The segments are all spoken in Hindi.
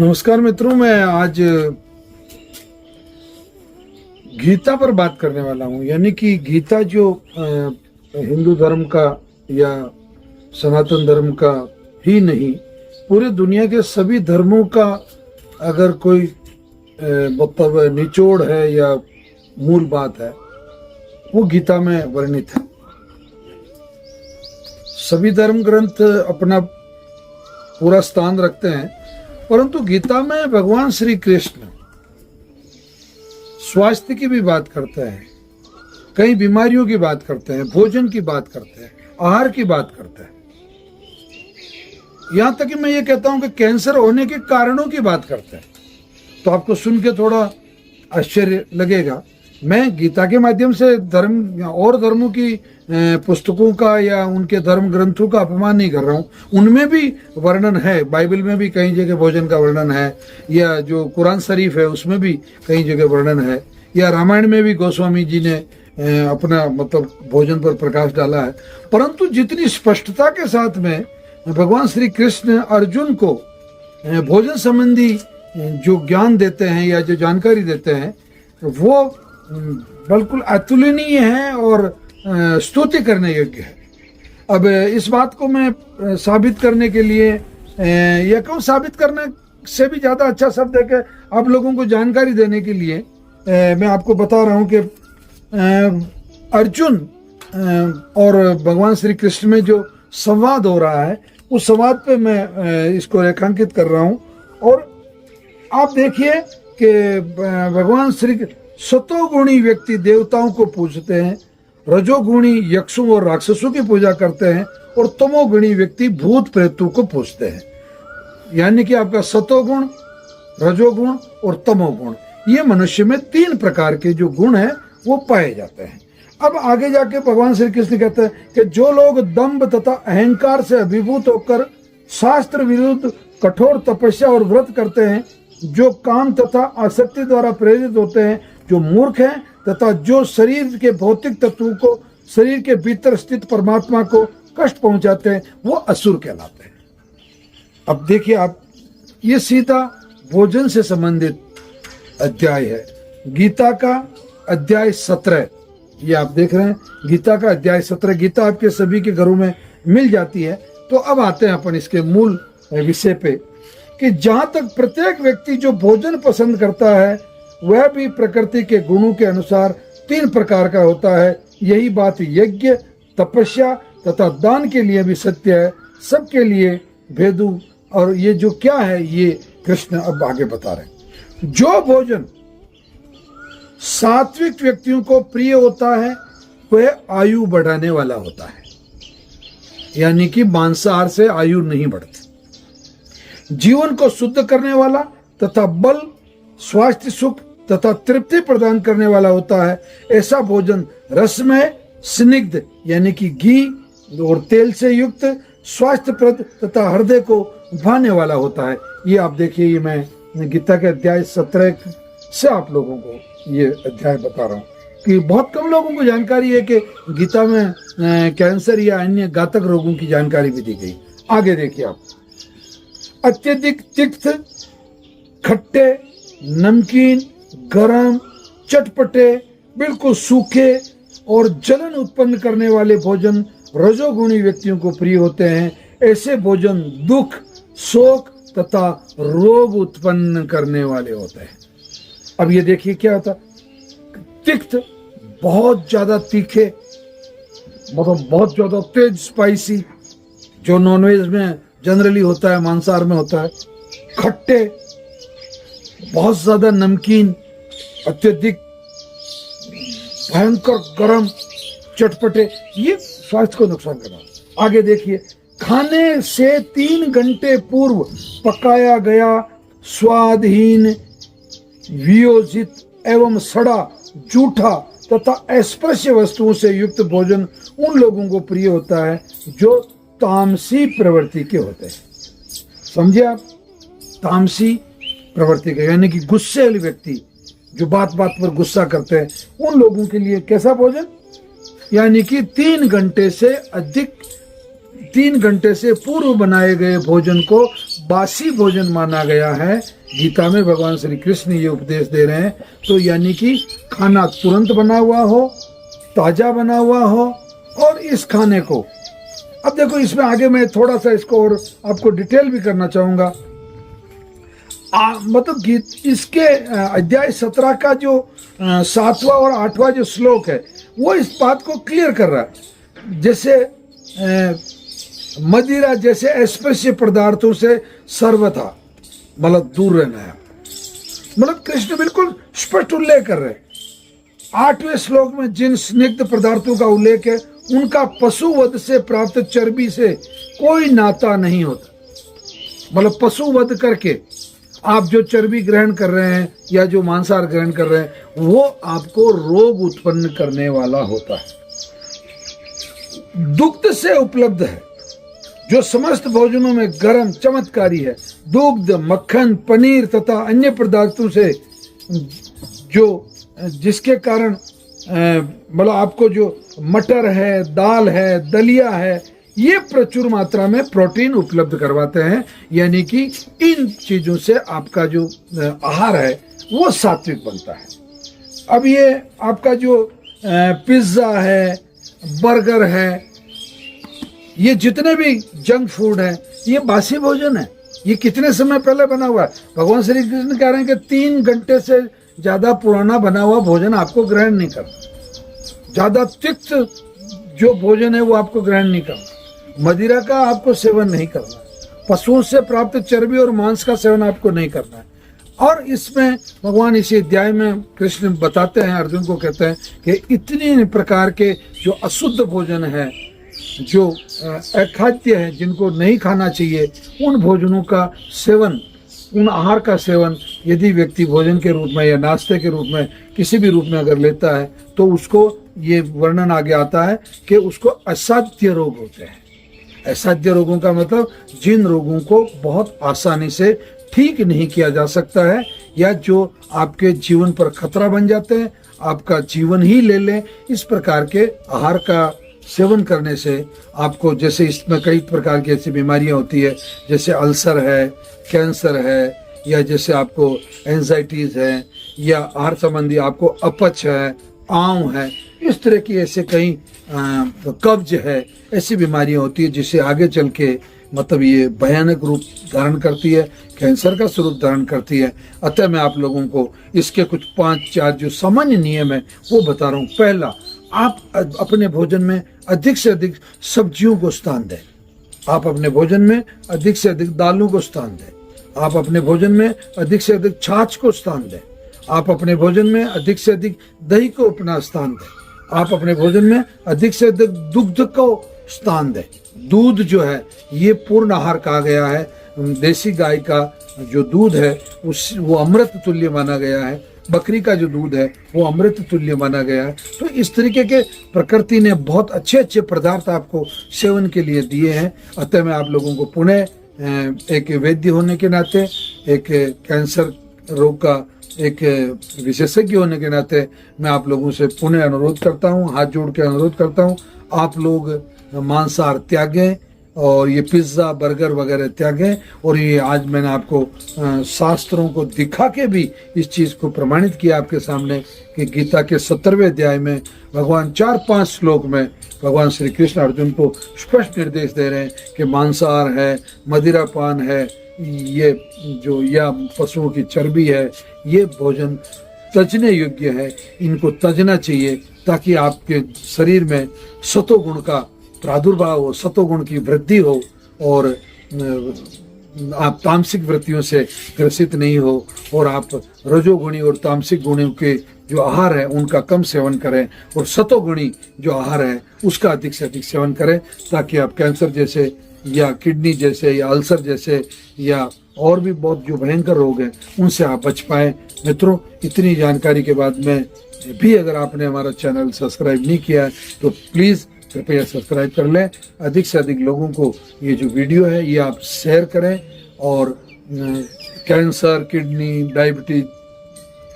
नमस्कार मित्रों, मैं आज गीता पर बात करने वाला हूँ। यानी कि गीता जो हिंदू धर्म का या सनातन धर्म का ही नहीं, पूरे दुनिया के सभी धर्मों का अगर कोई मतलब निचोड़ है या मूल बात है, वो गीता में वर्णित है। सभी धर्म ग्रंथ अपना पूरा स्थान रखते हैं, परंतु गीता में भगवान श्री कृष्ण स्वास्थ्य की भी बात करते हैं, कई बीमारियों की बात करते हैं, भोजन की बात करते हैं, आहार की बात करते हैं। यहां तक कि मैं ये कहता हूं कि कैंसर होने के कारणों की बात करते हैं। तो आपको सुन के थोड़ा आश्चर्य लगेगा। मैं गीता के माध्यम से धर्म और धर्मों की पुस्तकों का या उनके धर्म ग्रंथों का अपमान नहीं कर रहा हूँ। उनमें भी वर्णन है, बाइबल में भी कई जगह भोजन का वर्णन है, या जो कुरान शरीफ है उसमें भी कई जगह वर्णन है, या रामायण में भी गोस्वामी जी ने अपना मतलब भोजन पर प्रकाश डाला है। परंतु जितनी स्पष्टता के साथ में भगवान श्री कृष्ण अर्जुन को भोजन संबंधी जो ज्ञान देते हैं या जो जानकारी देते हैं, वो बिल्कुल अतुलनीय है और स्तुति करने योग्य है। अब इस बात को मैं साबित करने के लिए या क्यों साबित करने से भी ज़्यादा अच्छा शब्द है कि आप लोगों को जानकारी देने के लिए मैं आपको बता रहा हूँ कि अर्जुन और भगवान श्री कृष्ण में जो संवाद हो रहा है, उस संवाद पे मैं इसको रेखांकित कर रहा हूँ। और आप देखिए कि भगवान श्री सतोगुणी व्यक्ति देवताओं को पूजते हैं, रजोगुणी यक्षों और राक्षसों की पूजा करते हैं, और तमोगुणी व्यक्ति भूत प्रेतों को पूजते हैं। यानी कि आपका सतोगुण, रजोगुण और तमोगुण, ये मनुष्य में 3 प्रकार के जो गुण हैं वो पाए जाते हैं। अब आगे जाके भगवान श्री कृष्ण कहते हैं कि जो लोग दंभ तथा अहंकार से अभिभूत होकर शास्त्र विरुद्ध कठोर तपस्या और व्रत करते हैं, जो काम तथा आसक्ति द्वारा प्रेरित होते हैं, जो मूर्ख हैं तथा जो शरीर के भौतिक तत्वों को, शरीर के भीतर स्थित परमात्मा को कष्ट पहुंचाते हैं, वो असुर कहलाते हैं। अब देखिए आप, ये सीधा भोजन से संबंधित अध्याय है। गीता का अध्याय 17, ये आप देख रहे हैं, गीता का अध्याय 17। गीता आपके सभी के घरों में मिल जाती है। तो अब आते हैं अपन इसके मूल विषय पे कि जहां तक प्रत्येक व्यक्ति जो भोजन पसंद करता है, वह भी प्रकृति के गुणों के अनुसार 3 प्रकार का होता है। यही बात यज्ञ, तपस्या तथा दान के लिए भी सत्य है, सबके लिए भेदू। और ये जो क्या है, ये कृष्ण अब आगे बता रहे हैं। जो भोजन सात्विक व्यक्तियों को प्रिय होता है, वह आयु बढ़ाने वाला होता है। यानी कि मांसाहार से आयु नहीं बढ़ती। जीवन को शुद्ध करने वाला तथा बल, स्वास्थ्य, सुख तथा तृप्ति प्रदान करने वाला होता है। ऐसा भोजन रसमय, स्निग्ध यानी कि घी और तेल से युक्त, स्वास्थ्यप्रद तथा हृदय को भाने वाला होता है। ये आप देखिए, ये मैं गीता के अध्याय 17 से आप लोगों को ये अध्याय बता रहा हूँ कि बहुत कम लोगों को जानकारी है कि गीता में कैंसर या अन्य घातक रोगों की जानकारी भी दी गई। आगे देखिए आप, अत्यधिक तिक्त, खट्टे, नमकीन, गरम, चटपटे, बिल्कुल सूखे और जलन उत्पन्न करने वाले भोजन रजोगुणी व्यक्तियों को प्रिय होते हैं। ऐसे भोजन दुख, शोक तथा रोग उत्पन्न करने वाले होते हैं। अब ये देखिए क्या होता, तिक्त, बहुत ज्यादा तीखे, मतलब बहुत ज्यादा तेज स्पाइसी, जो नॉनवेज में जनरली होता है, मांसाहार में होता है। खट्टे, बहुत ज्यादा नमकीन, अत्यधिक भयंकर गरम, चटपटे, ये स्वास्थ्य को नुकसान करना। आगे देखिए, खाने से 3 घंटे पूर्व पकाया गया स्वादहीन, वियोजित एवं सड़ा, जूठा तथा अस्पृश्य वस्तुओं से युक्त भोजन उन लोगों को प्रिय होता है जो तामसी प्रवृत्ति के होते हैं। समझे आप, तामसी प्रवृत्ति के यानी कि गुस्से वाले व्यक्ति जो बात बात पर गुस्सा करते हैं, उन लोगों के लिए कैसा भोजन, यानी कि 3 घंटे से अधिक 3 घंटे से पूर्व बनाए गए भोजन को बासी भोजन माना गया है। गीता में भगवान श्री कृष्ण ये उपदेश दे रहे हैं। तो यानी कि खाना तुरंत बना हुआ हो, ताजा बना हुआ हो, और इस खाने को, अब देखो इसमें आगे मैं थोड़ा सा इसको और आपको डिटेल भी करना चाहूंगा। मतलब इसके अध्याय 17 का जो 7वां और 8वां जो श्लोक है वो इस बात को क्लियर कर रहा है। जैसे मदिरा जैसे अस्पर्श्य पदार्थों से सर्वथा मतलब दूर रहना है। मतलब कृष्ण बिल्कुल स्पष्ट उल्लेख कर रहे हैं। 8वें श्लोक में जिन स्निग्ध पदार्थों का उल्लेख है उनका पशुवध से प्राप्त चर्बी से कोई नाता नहीं होता। मतलब पशुवध करके आप जो चर्बी ग्रहण कर रहे हैं या जो मांसाहार ग्रहण कर रहे हैं वो आपको रोग उत्पन्न करने वाला होता है। दुग्ध से उपलब्ध है जो समस्त भोजनों में गर्म चमत्कारी है। दुग्ध, मक्खन, पनीर तथा अन्य पदार्थों से जो जिसके कारण मतलब आपको जो मटर है, दाल है, दलिया है, ये प्रचुर मात्रा में प्रोटीन उपलब्ध करवाते हैं। यानी कि इन चीजों से आपका जो आहार है वो सात्विक बनता है। अब ये आपका जो पिज्जा है, बर्गर है, ये जितने भी जंक फूड है ये बासी भोजन है। ये कितने समय पहले बना हुआ है? भगवान श्री कृष्ण कह रहे हैं कि 3 घंटे से ज्यादा पुराना बना हुआ भोजन आपको ग्रहण नहीं करना। ज्यादा तिक्त जो भोजन है वो आपको ग्रहण नहीं करना। मदिरा का आपको सेवन नहीं करना। पशुओं से प्राप्त चर्बी और मांस का सेवन आपको नहीं करना है। और इसमें भगवान इसी अध्याय में कृष्ण बताते हैं, अर्जुन को कहते हैं कि इतने प्रकार के जो अशुद्ध भोजन है, जो अखाद्य है, जिनको नहीं खाना चाहिए, उन भोजनों का सेवन, उन आहार का सेवन यदि व्यक्ति भोजन के रूप में या नाश्ते के रूप में किसी भी रूप में अगर लेता है तो उसको ये वर्णन आगे आता है कि उसको असाध्य रोग होते हैं। असाध्य रोगों का मतलब जिन रोगों को बहुत आसानी से ठीक नहीं किया जा सकता है या जो आपके जीवन पर खतरा बन जाते हैं, आपका जीवन ही ले लें, इस प्रकार के आहार का सेवन करने से आपको, जैसे इसमें कई प्रकार की ऐसी बीमारियां होती है जैसे अल्सर है, कैंसर है, या जैसे आपको एंजाइटीज है, या आहार संबंधी आपको अपच है, आंव है, इस तरह की ऐसे कई कब्ज है, ऐसी बीमारियां होती है जिसे आगे चल के मतलब ये भयानक रूप धारण करती है, कैंसर का स्वरूप धारण करती है। अतः मैं आप लोगों को इसके कुछ 5-4 जो सामान्य नियम है वो बता रहा हूँ। पहला, आप अपने भोजन में अधिक से अधिक सब्जियों को स्थान दें। आप अपने भोजन में अधिक से अधिक दालों को स्थान दें। आप अपने भोजन में अधिक से अधिक छाछ को स्थान दें। आप अपने भोजन में अधिक से अधिक दही को अपना स्थान दें। आप अपने भोजन में अधिक से अधिक दुग्ध को स्थान दें। दूध जो है ये पूर्ण आहार कहा गया है। देसी गाय का जो दूध है वो अमृत तुल्य माना गया है। बकरी का जो दूध है वो अमृत तुल्य माना गया है। तो इस तरीके के प्रकृति ने बहुत अच्छे अच्छे पदार्थ आपको सेवन के लिए दिए हैं। अतः मैं आप लोगों को पुनः एक वैद्य होने के नाते, एक कैंसर रोग का एक विशेषज्ञ होने के नाते मैं आप लोगों से पुनः अनुरोध करता हूँ, हाथ जोड़ के अनुरोध करता हूँ, आप लोग मांसाहार त्यागें और ये पिज्ज़ा, बर्गर वगैरह त्यागें। और ये आज मैंने आपको शास्त्रों को दिखा के भी इस चीज़ को प्रमाणित किया आपके सामने कि गीता के 17वें अध्याय में भगवान 4-5 श्लोक में भगवान श्री कृष्ण अर्जुन को स्पष्ट निर्देश दे रहे हैं कि मांसाहार है, मदिरापान है, ये जो या पशुओं की चर्बी है, ये भोजन तजने योग्य है, इनको तजना चाहिए ताकि आपके शरीर में सतोगुण का प्रादुर्भाव हो, सतोगुण की वृद्धि हो और आप तामसिक वृत्तियों से ग्रसित नहीं हो और आप रजोगुणी और तामसिक गुणों के जो आहार है उनका कम सेवन करें और सतोगुणी जो आहार है उसका अधिक से अधिक सेवन करें ताकि आप कैंसर जैसे या किडनी जैसे या अल्सर जैसे या और भी बहुत जो भयंकर रोग हैं उनसे आप बच पाएं। मित्रों, इतनी जानकारी के बाद में भी अगर आपने हमारा चैनल सब्सक्राइब नहीं किया है तो प्लीज़ कृपया सब्सक्राइब कर लें। अधिक से अधिक लोगों को ये जो वीडियो है ये आप शेयर करें और कैंसर, किडनी, डायबिटीज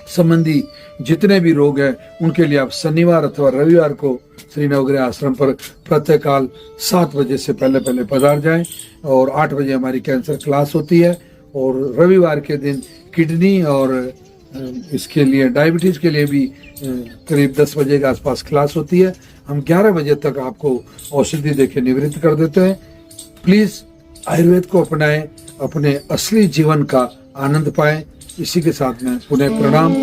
संबंधी जितने भी रोग हैं उनके लिए आप शनिवार अथवा रविवार को श्री नवग्रह आश्रम पर प्रातःकाल 7 बजे से पहले पधार जाएं। और 8 बजे हमारी कैंसर क्लास होती है। और रविवार के दिन किडनी और इसके लिए डायबिटीज़ के लिए भी करीब 10 बजे के आसपास क्लास होती है। हम 11 बजे तक आपको औषधि देके निवृत्त कर देते हैं। प्लीज़ आयुर्वेद को अपनाएं, अपने असली जीवन का आनंद पाएं। इसी के साथ में पुनः प्रणाम।